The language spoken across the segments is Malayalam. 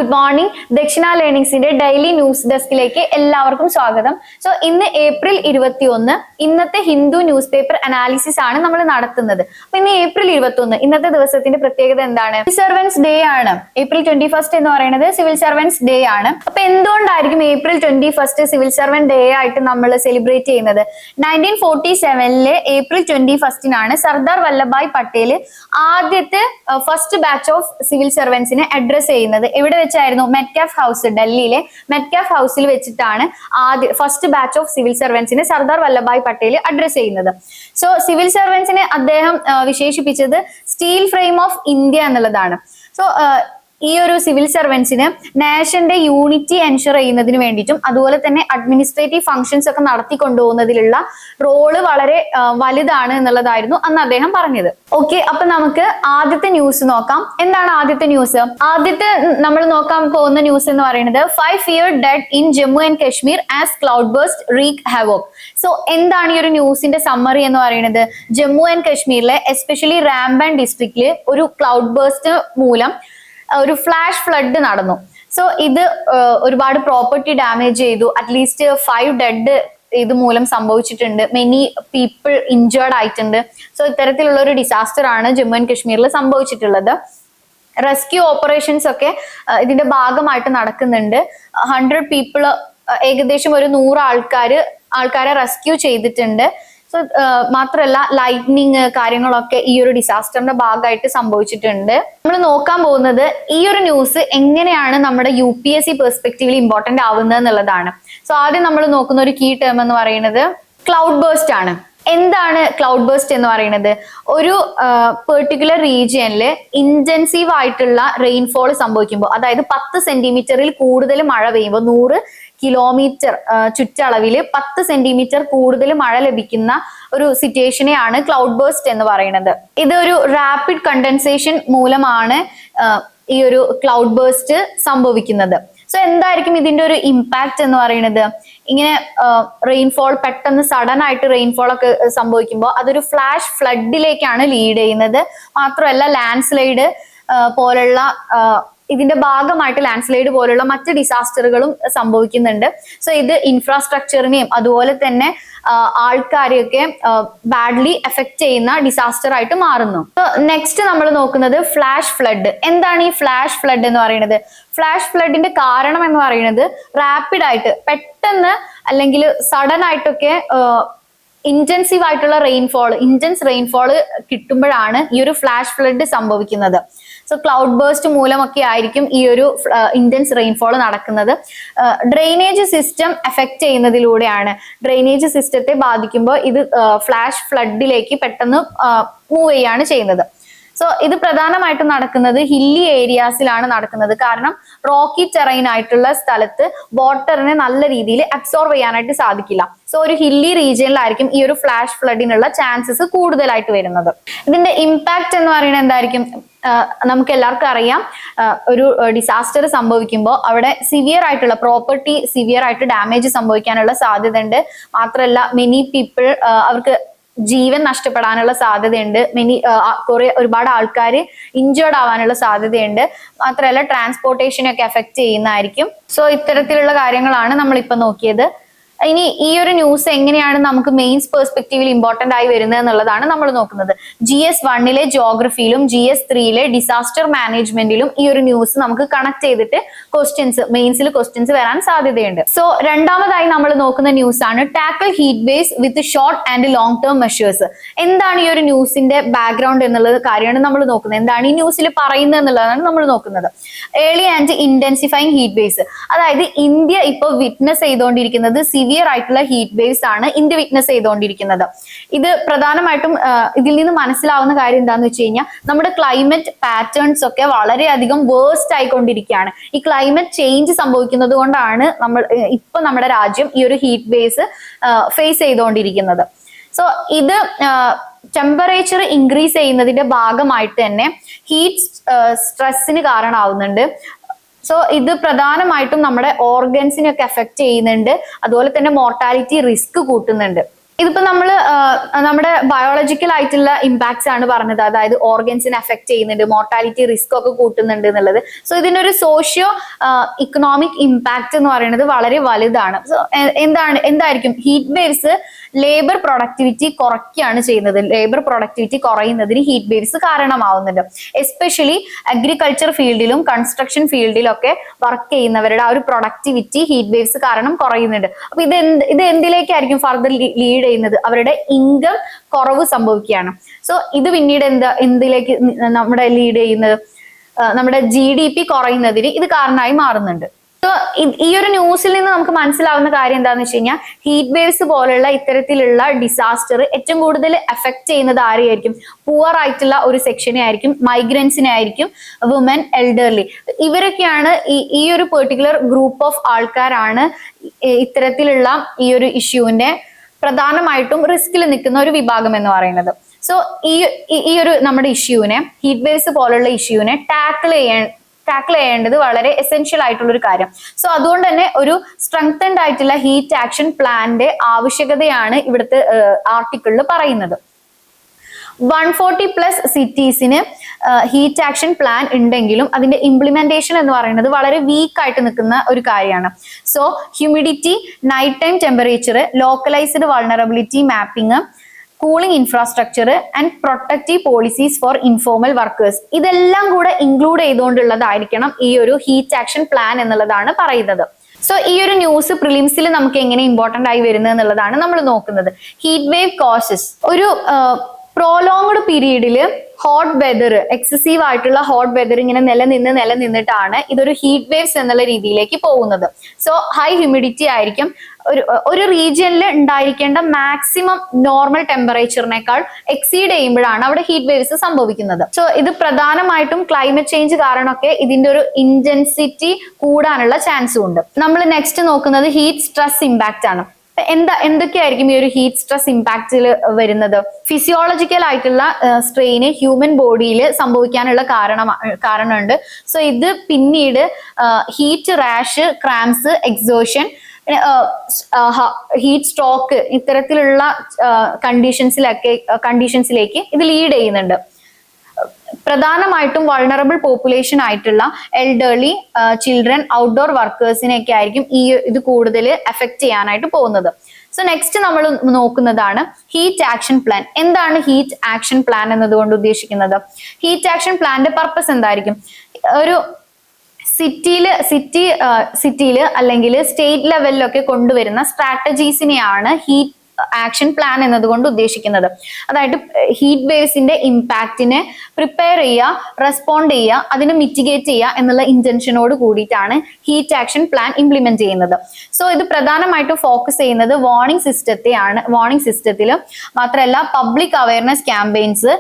Good morning. ദക്ഷിണ ലേണിംഗ്സിന്റെ ഡെയിലി ന്യൂസ് ഡെസ്കിലേക്ക് എല്ലാവർക്കും സ്വാഗതം. സോ ഇന്ന് ഏപ്രിൽ 21, ഇന്നത്തെ ഹിന്ദു ന്യൂസ് പേപ്പർ അനാലിസിസ് ആണ് നമ്മൾ നടത്തുന്നത്. അപ്പൊ ഇന്ന് ഏപ്രിൽ 21, ഇന്നത്തെ ദിവസത്തിന്റെ പ്രത്യേകത എന്താണ്? സിവിൽ സർവൻസ് ഡേ ആണ്. ഏപ്രിൽ 21 എന്ന് പറയുന്നത് സിവിൽ സർവൻസ് ഡേ ആണ്. അപ്പൊ എന്തുകൊണ്ടായിരിക്കും ഏപ്രിൽ 21 സിവിൽ സർവൻസ് ഡേ ആയിട്ട് നമ്മൾ സെലിബ്രേറ്റ് ചെയ്യുന്നത്? 1947 ഏപ്രിൽ 21 സർദാർ വല്ലഭായ് പട്ടേൽ ആദ്യത്തെ ഫസ്റ്റ് ബാച്ച് ഓഫ് സിവിൽ സർവൻസിനെ അഡ്രസ് ചെയ്യുന്നത് എവിടെ വെച്ചായിരുന്നു? മെറ്റ്കാഫ് ഹൗസ്, ഡൽഹിയിലെ മെറ്റ്കാഫ് ഹൗസിൽ വെച്ചിട്ടാണ് ഫസ്റ്റ് ബാച്ച് ഓഫ് സിവിൽ സർവൻസിനെ സർദാർ വല്ലഭായ് പട്ടേൽ അഡ്രസ് ചെയ്യുന്നത്. സോ സിവിൽ സർവൻസിനെ അദ്ദേഹം വിശേഷിപ്പിച്ചത് സ്റ്റീൽ ഫ്രെയിം ഓഫ് ഇന്ത്യ എന്നുള്ളതാണ്. സോ ഈ ഒരു സിവിൽ സർവൻസിന് നാഷന്റെ യൂണിറ്റി എൻഷുർ ചെയ്യുന്നതിന് വേണ്ടിയിട്ടും അതുപോലെ തന്നെ അഡ്മിനിസ്ട്രേറ്റീവ് ഫംഗ്ഷൻസ് ഒക്കെ നടത്തി കൊണ്ടുപോകുന്നതിലുള്ള റോള് വളരെ വലുതാണ് എന്നുള്ളതായിരുന്നു അന്ന് അദ്ദേഹം പറഞ്ഞത്. ഓക്കെ, അപ്പൊ നമുക്ക് ആദ്യത്തെ ന്യൂസ് നോക്കാം. എന്താണ് ആദ്യത്തെ ന്യൂസ്? ആദ്യത്തെ നമ്മൾ നോക്കാൻ പോകുന്ന ന്യൂസ് എന്ന് പറയുന്നത് 5 year dead in Jammu and Kashmir as cloud burst wreak havoc. So എന്താണ് ഈ ഒരു ന്യൂസിന്റെ സമ്മറി എന്ന് പറയുന്നത്? ജമ്മു ആൻഡ് കശ്മീരിലെ എസ്പെഷ്യലി റാംബൻ ഡിസ്ട്രിക്റ്റില് ഒരു ക്ലൗഡ് ബേസ്റ്റ് മൂലം ഒരു ഫ്ലാഷ് ഫ്ലഡ് നടന്നു. സോ ഇത് ഒരുപാട് പ്രോപ്പർട്ടി ഡാമേജ് ചെയ്തു. അറ്റ്ലീസ്റ്റ് 5 ഡെഡ് ഇത് മൂലം സംഭവിച്ചിട്ടുണ്ട്. മെനി പീപ്പിൾ ഇഞ്ചേർഡ് ആയിട്ടുണ്ട്. സോ ഇത്തരത്തിലുള്ള ഒരു ഡിസാസ്റ്റർ ആണ് ജമ്മു ആൻഡ് കശ്മീരിൽ സംഭവിച്ചിട്ടുള്ളത്. റെസ്ക്യൂ ഓപ്പറേഷൻസ് ഒക്കെ ഇതിന്റെ ഭാഗമായിട്ട് നടക്കുന്നുണ്ട്. 100 പീപ്പിൾ, ഏകദേശം ഒരു 100 ആൾക്കാരെ റെസ്ക്യൂ ചെയ്തിട്ടുണ്ട്. സോ മാത്രമല്ല ലൈറ്റ്നിങ് കാര്യങ്ങളൊക്കെ ഈ ഒരു ഡിസാസ്റ്ററിന്റെ ഭാഗമായിട്ട് സംഭവിച്ചിട്ടുണ്ട്. നമ്മൾ നോക്കാൻ പോകുന്നത് ഈ ഒരു ന്യൂസ് എങ്ങനെയാണ് നമ്മുടെ UPSC പെർസ്പെക്റ്റീവിൽ ഇമ്പോർട്ടന്റ് ആവുന്നത് എന്നുള്ളതാണ്. സോ ആദ്യം നമ്മൾ നോക്കുന്ന ഒരു കീ ടേം എന്ന് പറയുന്നത് ക്ലൗഡ് ബേസ്റ്റ് ആണ്. എന്താണ് ക്ലൗഡ് ബേസ്റ്റ് എന്ന് പറയുന്നത്? ഒരു പെർട്ടിക്കുലർ റീജിയനിൽ ഇന്റൻസീവ് ആയിട്ടുള്ള റെയിൻഫോൾ സംഭവിക്കുമ്പോൾ, അതായത് 10 സെന്റിമീറ്ററിൽ കൂടുതൽ മഴ പെയ്യുമ്പോൾ, 100 കിലോമീറ്റർ ചുറ്റളവിൽ 10 സെന്റിമീറ്റർ കൂടുതൽ മഴ ലഭിക്കുന്ന ഒരു സിറ്റുവേഷനെയാണ് ക്ലൗഡ് ബേസ്റ്റ് എന്ന് പറയുന്നത്. ഇതൊരു റാപ്പിഡ് കണ്ടൻസേഷൻ മൂലമാണ് ഈ ഒരു ക്ലൗഡ് ബേസ്റ്റ് സംഭവിക്കുന്നത്. സോ എന്തായിരിക്കും ഇതിന്റെ ഒരു ഇമ്പാക്ട് എന്ന് പറയുന്നത്? ഇങ്ങനെ റെയിൻഫോൾ പെട്ടെന്ന് സഡൻ ആയിട്ട് റെയിൻഫോൾ ഒക്കെ സംഭവിക്കുമ്പോൾ അതൊരു ഫ്ലാഷ് ഫ്ലഡിലേക്കാണ് ലീഡ് ചെയ്യുന്നത്. മാത്രമല്ല ലാൻഡ് സ്ലൈഡ് പോലുള്ള ഇതിന്റെ ഭാഗമായിട്ട് ലാൻഡ് സ്ലൈഡ് പോലുള്ള മറ്റ് ഡിസാസ്റ്ററുകളും സംഭവിക്കുന്നുണ്ട്. സോ ഇത് ഇൻഫ്രാസ്ട്രക്ചറിനെയും അതുപോലെ തന്നെ ആൾക്കാരെയൊക്കെ ബാഡ്ലി എഫക്ട് ചെയ്യുന്ന ഡിസാസ്റ്റർ ആയിട്ട് മാറുന്നു. സോ നെക്സ്റ്റ് നമ്മൾ നോക്കുന്നത് ഫ്ലാഷ് ഫ്ലഡ്. എന്താണ് ഈ ഫ്ലാഷ് ഫ്ലഡ് എന്ന് പറയുന്നത്? ഫ്ലാഷ് ഫ്ലഡിന്റെ കാരണം എന്ന് പറയുന്നത് റാപ്പിഡ് ആയിട്ട് പെട്ടെന്ന് അല്ലെങ്കിൽ സഡൻ ആയിട്ടൊക്കെ ഇന്റൻസീവ് ആയിട്ടുള്ള ഇന്റൻസ് റെയിൻഫോൾ കിട്ടുമ്പോഴാണ് ഈ ഒരു ഫ്ലാഷ് ഫ്ലഡ് സംഭവിക്കുന്നത്. സോ ക്ലൗഡ് ബേസ്റ്റ് മൂലമൊക്കെ ആയിരിക്കും ഈ ഒരു ഇന്റൻസ് റെയിൻഫോൾ നടക്കുന്നത്. ഡ്രെയിനേജ് സിസ്റ്റം എഫക്ട് ചെയ്യുന്നതിലൂടെയാണ്. ഡ്രെയിനേജ് സിസ്റ്റത്തെ ബാധിക്കുമ്പോൾ ഇത് ഫ്ലാഷ് ഫ്ലഡിലേക്ക് പെട്ടെന്ന് മൂവ് ചെയ്യാണ് ചെയ്യുന്നത്. സോ ഇത് പ്രധാനമായിട്ടും നടക്കുന്നത് ഹില്ലി ഏരിയാസിലാണ് നടക്കുന്നത്. കാരണം റോക്കി ടെറൈൻ ആയിട്ടുള്ള സ്ഥലത്ത് വാട്ടറിനെ നല്ല രീതിയിൽ അബ്സോർവ് ചെയ്യാനായിട്ട് സാധിക്കില്ല. സോ ഒരു ഹില്ലി റീജിയനിലായിരിക്കും ഈ ഒരു ഫ്ലാഷ് ഫ്ലഡിനുള്ള ചാൻസസ് കൂടുതലായിട്ട് വരുന്നത്. ഇതിന്റെ ഇമ്പാക്ട് എന്ന് പറയുന്നത് എന്തായിരിക്കും? നമുക്ക് എല്ലാവർക്കും അറിയാം, ഒരു ഡിസാസ്റ്റർ സംഭവിക്കുമ്പോൾ അവിടെ സിവിയർ ആയിട്ടുള്ള പ്രോപ്പർട്ടി സിവിയർ ആയിട്ട് ഡാമേജ് സംഭവിക്കാനുള്ള സാധ്യത ഉണ്ട്. മാത്രമല്ല മെനി പീപ്പിൾ അവർക്ക് ജീവൻ നഷ്ടപ്പെടാനുള്ള സാധ്യതയുണ്ട്. ഒരുപാട് ആൾക്കാർ ഇഞ്ചേർഡ് ആവാനുള്ള സാധ്യതയുണ്ട്. മാത്രമല്ല ട്രാൻസ്പോർട്ടേഷനൊക്കെ എഫക്ട് ചെയ്യുന്നതായിരിക്കും. സോ ഇത്തരത്തിലുള്ള കാര്യങ്ങളാണ് നമ്മളിപ്പോ നോക്കിയത്. ഇനി ഈ ഒരു ന്യൂസ് എങ്ങനെയാണ് നമുക്ക് മെയിൻസ് പെർസ്പെക്റ്റീവിൽ ഇമ്പോർട്ടന്റ് ആയി വരുന്നത് എന്നുള്ളതാണ് നമ്മൾ നോക്കുന്നത്. GS 1 ജോഗ്രഫിയിലും GS 3 ഡിസാസ്റ്റർ മാനേജ്മെന്റിലും ഈ ഒരു ന്യൂസ് നമുക്ക് കണക്ട് ചെയ്തിട്ട് മെയിൻസിൽ ക്വസ്റ്റ്യൻസ് വരാൻ സാധ്യതയുണ്ട്. സോ രണ്ടാമതായി നമ്മൾ നോക്കുന്ന ന്യൂസ് ആണ് tackle heat waves with short and long term measures. എന്താണ് ഈ ഒരു ന്യൂസിന്റെ ബാക്ക്ഗ്രൗണ്ട് എന്നുള്ളത് കാര്യമാണ് നമ്മൾ നോക്കുന്നത്. എന്താണ് ഈ ന്യൂസിൽ പറയുന്നത് എന്നുള്ളതാണ് നമ്മൾ നോക്കുന്നത്. ഏർലി ആൻഡ് ഇന്റൻസിഫൈങ് ഹീറ്റ് വേവ്സ്, അതായത് ഇന്ത്യ ഇപ്പോൾ വിറ്റ്നസ് ചെയ്തുകൊണ്ടിരിക്കുന്നത് സിവിയർ ആയിട്ടുള്ള ഹീറ്റ് വേവ്സ് ആണ് ഇന്ത്യ വിറ്റ്നസ് ചെയ്തുകൊണ്ടിരിക്കുന്നത്. ഇത് പ്രധാനമായിട്ടും ഇതിൽ നിന്ന് മനസ്സിലാവുന്ന കാര്യം എന്താണെന്ന് വെച്ച് കഴിഞ്ഞാൽ നമ്മുടെ ക്ലൈമറ്റ് പാറ്റേൺസ് ഒക്കെ വളരെയധികം വേഴ്സ്റ്റ് ആയിക്കൊണ്ടിരിക്കുകയാണ്. ഈ ക്ലൈമറ്റ് ചേഞ്ച് സംഭവിക്കുന്നത് കൊണ്ടാണ് നമ്മുടെ രാജ്യം ഈ ഒരു ഹീറ്റ് വേവ്സ് ഫേസ് ചെയ്തുകൊണ്ടിരിക്കുന്നത്. സോ ഇത് ടെമ്പറേച്ചർ ഇൻക്രീസ് ചെയ്യുന്നതിന്റെ ഭാഗമായിട്ട് തന്നെ ഹീറ്റ് സ്ട്രെസ്സിന് കാരണമാവുന്നുണ്ട്. സോ ഇത് പ്രധാനമായിട്ടും നമ്മുടെ ഓർഗൻസിനൊക്കെ എഫക്ട് ചെയ്യുന്നുണ്ട്. അതുപോലെ തന്നെ മോർട്ടാലിറ്റി റിസ്ക് കൂട്ടുന്നുണ്ട്. ഇതിപ്പോ നമ്മുടെ ബയോളജിക്കൽ ആയിട്ടുള്ള ഇമ്പാക്ട്സ് ആണ് പറഞ്ഞത്, അതായത് ഓർഗൻസിനെ അഫക്ട് ചെയ്യുന്നുണ്ട്, മോർട്ടാലിറ്റി റിസ്ക് ഒക്കെ കൂട്ടുന്നുണ്ട് എന്നുള്ളത്. സോ ഇതിന്റെ ഒരു സോഷ്യോ ഇക്കണോമിക് ഇമ്പാക്ട് എന്ന് പറയുന്നത് വളരെ വലുതാണ്. സോ എന്തായിരിക്കും ഹീറ്റ് വേവ്സ് ലേബർ പ്രൊഡക്ടിവിറ്റി കുറയ്ക്കുകയാണ് ചെയ്യുന്നത്. ലേബർ പ്രൊഡക്ടിവിറ്റി കുറയുന്നതിന് ഹീറ്റ് വേവ്സ് കാരണമാവുന്നുണ്ട്. എസ്പെഷ്യലി അഗ്രികൾച്ചർ ഫീൽഡിലും കൺസ്ട്രക്ഷൻ ഫീൽഡിലും ഒക്കെ വർക്ക് ചെയ്യുന്നവരുടെ ആ ഒരു പ്രൊഡക്ടിവിറ്റി ഹീറ്റ് വേവ്സ് കാരണം കുറയുന്നുണ്ട്. അപ്പൊ ഇത് എന്തിലേക്കായിരിക്കും ഫർദർ ലീഡ് ചെയ്യുന്നത്? അവരുടെ ഇൻകം കുറവ് സംഭവിക്കുകയാണ്. സോ ഇത് പിന്നീട് എന്തിലേക്ക് നമ്മുടെ ലീഡ് ചെയ്യുന്നത്? നമ്മുടെ GDP കുറയുന്നതിന് ഇത് കാരണമായി മാറുന്നുണ്ട്. സോ ഈ ഒരു ന്യൂസിൽ നിന്ന് നമുക്ക് മനസ്സിലാവുന്ന കാര്യം എന്താണെന്ന് വെച്ച് കഴിഞ്ഞാൽ ഹീറ്റ് വേവ്സ് പോലുള്ള ഇത്തരത്തിലുള്ള ഡിസാസ്റ്റർ ഏറ്റവും കൂടുതൽ എഫക്ട് ചെയ്യുന്നത് ആരെയായിരിക്കും? പുവർ ആയിട്ടുള്ള ഒരു സെക്ഷനെ ആയിരിക്കും, മൈഗ്രൻസിനെ ആയിരിക്കും, വുമൻ, എൽഡർലി. ഇവരൊക്കെയാണ് ഈ ഒരു പെർട്ടിക്കുലർ ഗ്രൂപ്പ് ഓഫ് ആൾക്കാരാണ് ഇത്തരത്തിലുള്ള ഈ ഒരു ഇഷ്യൂവിന്റെ പ്രധാനമായിട്ടും റിസ്കിൽ നിൽക്കുന്ന ഒരു വിഭാഗം എന്ന് പറയുന്നത്. സോ ഈ ഒരു നമ്മുടെ ഇഷ്യൂവിനെ, ഹീറ്റ് വേവ്സ് പോലുള്ള ഇഷ്യൂവിനെ ടാക്കിൾ ചെയ്യേണ്ടത് വളരെ എസെൻഷ്യൽ ആയിട്ടുള്ള ഒരു കാര്യം. സോ അതുകൊണ്ട് തന്നെ ഒരു സ്ട്രെങ്തൻഡ് ആയിട്ടുള്ള ഹീറ്റ് ആക്ഷൻ പ്ലാന്റെ ആവശ്യകതയാണ് ഇവിടുത്തെ ആർട്ടിക്കിളിൽ പറയുന്നത്. 140+ സിറ്റീസിന് ഹീറ്റ് ആക്ഷൻ പ്ലാൻ ഉണ്ടെങ്കിലും അതിന്റെ ഇംപ്ലിമെന്റേഷൻ എന്ന് പറയുന്നത് വളരെ വീക്ക് ആയിട്ട് നിൽക്കുന്ന ഒരു കാര്യമാണ്. So humidity, night time temperature, localised vulnerability mapping, cooling infrastructure and protective policies four informal workers, ഇതെല്ലാം കൂടെ ഇൻക്ലൂഡ് ചെയ്തുകൊണ്ടുള്ളതായിരിക്കണം ഈ ഒരു ഹീറ്റ് ആക്ഷൻ പ്ലാൻ എന്നുള്ളതാണ് പറയുന്നത്. സോ ഈ ഒരു ന്യൂസ് പ്രിലിംസിൽ നമുക്ക് എങ്ങനെ ഇമ്പോർട്ടന്റ് ആയി വരുന്നത് എന്നുള്ളതാണ് നമ്മൾ നോക്കുന്നത്. ഹീറ്റ് വേവ് കോസസ്, ഒരു പ്രോലോങ്ഡ് പീരീഡിൽ ഹോട്ട് വെതർ, എക്സസീവ് ആയിട്ടുള്ള ഹോട്ട് വെതർ ഇങ്ങനെ നിലനിന്നിട്ടാണ് ഇതൊരു ഹീറ്റ് വേവ്സ് എന്നുള്ള രീതിയിലേക്ക് പോകുന്നത്. സോ ഹൈ ഹ്യൂമിഡിറ്റി ആയിരിക്കും. ഒരു റീജിയനിൽ ഉണ്ടായിരിക്കേണ്ട മാക്സിമം നോർമൽ ടെമ്പറേച്ചറിനേക്കാൾ എക്സീഡ് ചെയ്യുമ്പോഴാണ് അവിടെ ഹീറ്റ് വേവ്സ് സംഭവിക്കുന്നത്. സോ ഇത് പ്രധാനമായിട്ടും ക്ലൈമറ്റ് ചേഞ്ച് കാരണമൊക്കെ ഇതിന്റെ ഒരു ഇന്റൻസിറ്റി കൂടാനുള്ള ചാൻസും ഉണ്ട്. നമ്മൾ നെക്സ്റ്റ് നോക്കുന്നത് ഹീറ്റ് സ്ട്രെസ് ഇമ്പാക്റ്റ് ആണ്. എന്തൊക്കെയായിരിക്കും ഈ ഒരു ഹീറ്റ് സ്ട്രെസ് ഇമ്പാക്റ്റിൽ വരുന്നത്? ഫിസിയോളജിക്കൽ ആയിട്ടുള്ള സ്ട്രെയിന് ഹ്യൂമൻ ബോഡിയിൽ സംഭവിക്കാനുള്ള കാരണമുണ്ട്. സോ ഇത് പിന്നീട് heat rash, cramps, exhaustion, heat stroke ഇത്തരത്തിലുള്ള കണ്ടീഷൻസിലേക്ക് ഇത് ലീഡ് ചെയ്യുന്നുണ്ട്. പ്രധാനമായിട്ടും വൾണറബിൾ പോപ്പുലേഷൻ ആയിട്ടുള്ള എൽഡർലി, ചിൽഡ്രൻ, ഔട്ട്ഡോർ വർക്കേഴ്സിനെയൊക്കെ ആയിരിക്കും ഇത് കൂടുതൽ എഫക്ട് ചെയ്യാനായിട്ട് പോകുന്നത്. സോ നെക്സ്റ്റ് നമ്മൾ നോക്കുന്നതാണ് ഹീറ്റ് ആക്ഷൻ പ്ലാൻ. എന്താണ് ഹീറ്റ് ആക്ഷൻ പ്ലാൻ എന്നതുകൊണ്ട് ഉദ്ദേശിക്കുന്നത്? ഹീറ്റ് ആക്ഷൻ പ്ലാന്റെ പർപ്പസ് എന്തായിരിക്കും? ഒരു സിറ്റിയിൽ അല്ലെങ്കിൽ സ്റ്റേറ്റ് ലെവലിലൊക്കെ കൊണ്ടുവരുന്ന സ്ട്രാറ്റജീസിനെയാണ് ഹീറ്റ് ആക്ഷൻ പ്ലാൻ എന്നതുകൊണ്ട് ഉദ്ദേശിക്കുന്നത്. അതായത് ഹീറ്റ് വേവ്സിന്റെ ഇമ്പാക്റ്റിനെ പ്രിപ്പയർ ചെയ്യുക, റെസ്പോണ്ട് ചെയ്യുക, അതിനെ മിറ്റിഗേറ്റ് ചെയ്യുക എന്നുള്ള ഇന്റൻഷനോട് കൂടിയിട്ടാണ് ഹീറ്റ് ആക്ഷൻ പ്ലാൻ ഇംപ്ലിമെന്റ് ചെയ്യുന്നത്. സോ ഇത് പ്രധാനമായിട്ടും ഫോക്കസ് ചെയ്യുന്നത് വാർണിംഗ് സിസ്റ്റത്തിൽ മാത്രമല്ല public awareness campaigns,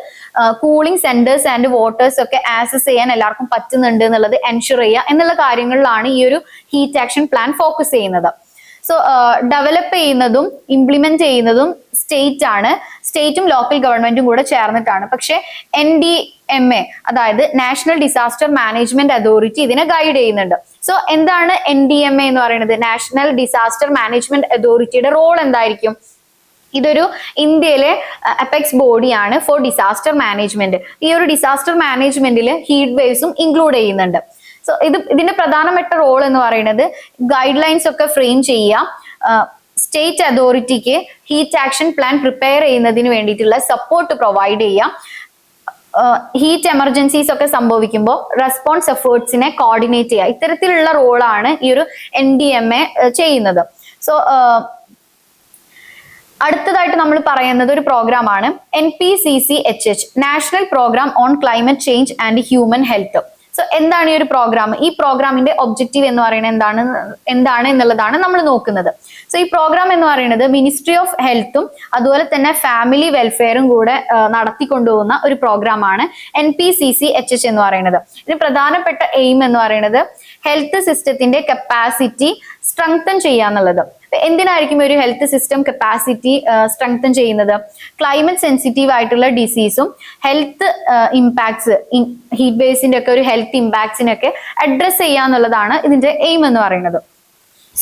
cooling centres and waters ഒക്കെ ആക്സസ് ചെയ്യാൻ എല്ലാവർക്കും പറ്റുന്നുണ്ട് എന്നുള്ളത് എൻഷുർ ചെയ്യുക എന്നുള്ള കാര്യങ്ങളിലാണ് ഈ ഒരു ഹീറ്റ് ആക്ഷൻ പ്ലാൻ ഫോക്കസ് ചെയ്യുന്നത്. സോ ഡെവലപ്പ് ചെയ്യുന്നതും ഇംപ്ലിമെന്റ് ചെയ്യുന്നതും സ്റ്റേറ്റ് ആണ്. സ്റ്റേറ്റും ലോക്കൽ ഗവൺമെന്റും കൂടെ ചേർന്നിട്ടാണ്. പക്ഷെ NDMA, അതായത് നാഷണൽ ഡിസാസ്റ്റർ മാനേജ്മെന്റ് അതോറിറ്റി, ഇതിനെ ഗൈഡ് ചെയ്യുന്നുണ്ട്. സോ എന്താണ് NDMA എന്ന് പറയുന്നത്? നാഷണൽ ഡിസാസ്റ്റർ മാനേജ്മെന്റ് അതോറിറ്റിയുടെ റോൾ എന്തായിരിക്കും? ഇതൊരു ഇന്ത്യയിലെ അപെക്സ് ബോഡിയാണ് ഫോർ ഡിസാസ്റ്റർ മാനേജ്മെന്റ്. ഈ ഒരു ഡിസാസ്റ്റർ മാനേജ്മെന്റിൽ ഹീറ്റ് വേവ്സും ഇൻക്ലൂഡ് ചെയ്യുന്നുണ്ട്. സോ ഇതിന്റെ പ്രധാനപ്പെട്ട റോൾ എന്ന് പറയുന്നത് ഗൈഡ് ലൈൻസ് ഒക്കെ ഫ്രെയിം ചെയ്യുക, സ്റ്റേറ്റ് അതോറിറ്റിക്ക് ഹീറ്റ് ആക്ഷൻ പ്ലാൻ പ്രിപ്പയർ ചെയ്യുന്നതിന് വേണ്ടിയിട്ടുള്ള സപ്പോർട്ട് പ്രൊവൈഡ് ചെയ്യുക, ഹീറ്റ് എമർജൻസീസ് ഒക്കെ സംഭവിക്കുമ്പോൾ റെസ്പോൺസ് എഫേർട്സിനെ കോർഡിനേറ്റ് ചെയ്യുക. ഇത്തരത്തിലുള്ള റോളാണ് ഈ ഒരു NDMA ചെയ്യുന്നത്. സോ അടുത്തതായിട്ട് നമ്മൾ പറയുന്നത് ഒരു പ്രോഗ്രാമാണ് NPCCHH, national programme on climate change and human health. So എന്താണ് ഈ ഒരു പ്രോഗ്രാം? ഈ പ്രോഗ്രാമിന്റെ ഒബ്ജക്റ്റീവ് എന്ന് പറയുന്നത് എന്താണ് എന്നുള്ളതാണ് നമ്മൾ നോക്കുന്നത്. സോ ഈ പ്രോഗ്രാം എന്ന് പറയുന്നത് മിനിസ്ട്രി ഓഫ് ഹെൽത്തും അതുപോലെ തന്നെ ഫാമിലി വെൽഫെയറും കൂടെ നടത്തിക്കൊണ്ടുപോകുന്ന ഒരു പ്രോഗ്രാമാണ് NPCCHH എന്ന് പറയുന്നത്. ഇതിന് പ്രധാനപ്പെട്ട എയിം എന്ന് പറയുന്നത് ഹെൽത്ത് സിസ്റ്റത്തിന്റെ കപ്പാസിറ്റി സ്ട്രെങ്തൻ ചെയ്യാന്നുള്ളത്. എന്തിനായിരിക്കും ഒരു ഹെൽത്ത് സിസ്റ്റം കപ്പാസിറ്റി സ്ട്രെങ്തൻ ചെയ്യുന്നത്? ക്ലൈമറ്റ് സെൻസിറ്റീവ് ആയിട്ടുള്ള ഡിസീസും ഹെൽത്ത് ഇമ്പാക്ട്സ്, ഹീറ്റ് വേവ്സിന്റെ ഒക്കെ ഒരു ഹെൽത്ത് ഇമ്പാക്ട്സിനൊക്കെ അഡ്രസ് ചെയ്യാന്നുള്ളതാണ് ഇതിന്റെ എയിം എന്ന് പറയുന്നത്.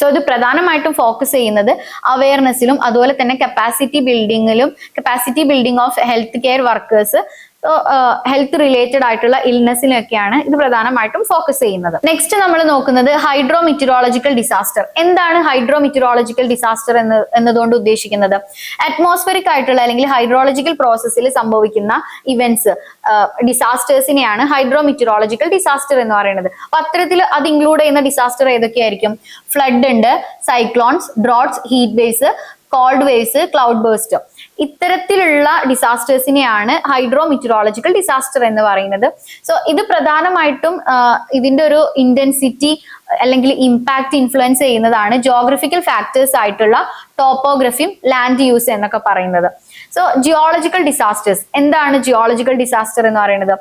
സോ ഇത് പ്രധാനമായിട്ടും ഫോക്കസ് ചെയ്യുന്നത് അവയർനെസ്സിലും അതുപോലെ തന്നെ capacity building of health care workers, health related ആയിട്ടുള്ള ഇൽനെസ്സിലൊക്കെയാണ് ഇത് പ്രധാനമായിട്ടും ഫോക്കസ് ചെയ്യുന്നത്. നെക്സ്റ്റ് നമ്മൾ നോക്കുന്നത് ഹൈഡ്രോ മെറ്റീരിയോളജിക്കൽ ഡിസാസ്റ്റർ. എന്താണ് ഹൈഡ്രോ മെറ്റീരിയോളജിക്കൽ ഡിസാസ്റ്റർ എന്നതുകൊണ്ട് ഉദ്ദേശിക്കുന്നത്? അറ്റ്മോസ്ഫിയറിക് ആയിട്ടുള്ള അല്ലെങ്കിൽ ഹൈഡ്രോളജിക്കൽ പ്രോസസ്സിൽ സംഭവിക്കുന്ന ഇവന്റ്സ്, ഡിസാസ്റ്റേഴ്സിനെയാണ് ഹൈഡ്രോ മെറ്റീരിയോളജിക്കൽ ഡിസാസ്റ്റർ എന്ന് പറയുന്നത്. അപ്പൊ അത്തരത്തിൽ അത് ഇൻക്ലൂഡ് ചെയ്യുന്ന ഡിസാസ്റ്റർ ഏതൊക്കെയായിരിക്കും? ഫ്ലഡ് ഉണ്ട്, cyclones, droughts, heat waves, cold waves, cloud burst. ഇത്തരത്തിലുള്ള ഡിസാസ്റ്റേഴ്സിനെയാണ് ഹൈഡ്രോ മെറ്റീരിയോളജിക്കൽ ഡിസാസ്റ്റർ എന്ന് പറയുന്നത്. സോ ഇത് പ്രധാനമായിട്ടും ഇതിന്റെ ഒരു ഇന്റൻസിറ്റി അല്ലെങ്കിൽ ഇമ്പാക്ട് ഇൻഫ്ലുവൻസ് ചെയ്യുന്നതാണ് ജിയോഗ്രഫിക്കൽ ഫാക്ടേഴ്സ് ആയിട്ടുള്ള ടോപ്പോഗ്രഫിയും ലാൻഡ് യൂസ് എന്നൊക്കെ പറയുന്നത്. സോ ജിയോളജിക്കൽ ഡിസാസ്റ്റേഴ്സ് എന്താണ്? ജിയോളജിക്കൽ ഡിസാസ്റ്റർ എന്ന് പറയുന്നത്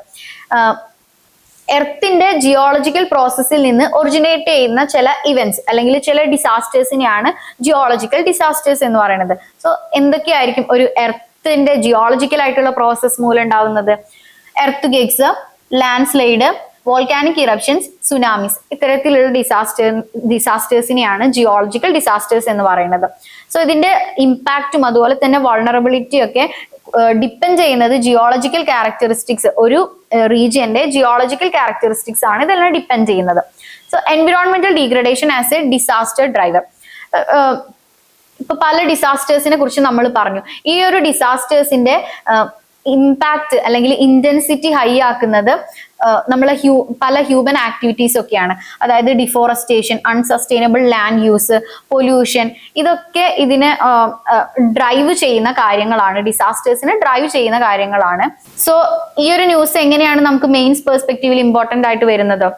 എർത്തിന്റെ ജിയോളജിക്കൽ പ്രോസസ്സിൽ നിന്ന് ഒറിജിനേറ്റ് ചെയ്യുന്ന ചില ഇവന്റ്സ് അല്ലെങ്കിൽ ചില ഡിസാസ്റ്റേഴ്സിനെയാണ് ജിയോളജിക്കൽ ഡിസാസ്റ്റേഴ്സ് എന്ന് പറയുന്നത്. സോ എന്തൊക്കെയായിരിക്കും ഒരു എർത്തിന്റെ ജിയോളജിക്കൽ ആയിട്ടുള്ള പ്രോസസ് മൂലം ഉണ്ടാവുന്നത്? Earthquakes, landslide, volcanic eruptions, tsunamis. ഇത്തരത്തിലുള്ള ഡിസാസ്റ്റേഴ്സിനെയാണ് ജിയോളജിക്കൽ ഡിസാസ്റ്റേഴ്സ് എന്ന് പറയുന്നത്. സോ ഇതിന്റെ ഇമ്പാക്റ്റും അതുപോലെ തന്നെ വൾണറബിലിറ്റിയും ഒക്കെ ഡിപ്പെൻഡ് ചെയ്യുന്നത് ജിയോളജിക്കൽ ക്യാരക്ടറിസ്റ്റിക്സ്, ഒരു റീജിയന്റെ ജിയോളജിക്കൽ ക്യാരക്ടറിസ്റ്റിക്സ് ആണ് ഇതെല്ലാം ഡിപ്പെൻഡ് ചെയ്യുന്നത്. So environmental degradation as A disaster driver. ഇപ്പൊ പല ഡിസാസ്റ്റേഴ്സിനെ കുറിച്ച് നമ്മൾ പറഞ്ഞു. ഈ ഒരു ഡിസാസ്റ്റേഴ്സിന്റെ ഇമ്പാക്ട് അല്ലെങ്കിൽ ഇന്റൻസിറ്റി ഹൈ ആക്കുന്നത് നമ്മളെ പല ഹ്യൂമൻ ആക്ടിവിറ്റീസ് ഒക്കെയാണ്. അതായത് deforestation, unsustainable land use, pollution, ഇതൊക്കെ ഇതിനെ ഡ്രൈവ് ചെയ്യുന്ന കാര്യങ്ങളാണ്, ഡിസാസ്റ്റേഴ്സിനെ ഡ്രൈവ് ചെയ്യുന്ന കാര്യങ്ങളാണ്. സോ ഈ ഒരു ന്യൂസ് എങ്ങനെയാണ് നമുക്ക് മെയിൻസ് പെർസ്പെക്റ്റീവിൽ ഇമ്പോർട്ടന്റ് ആയിട്ട് വരുന്നത്?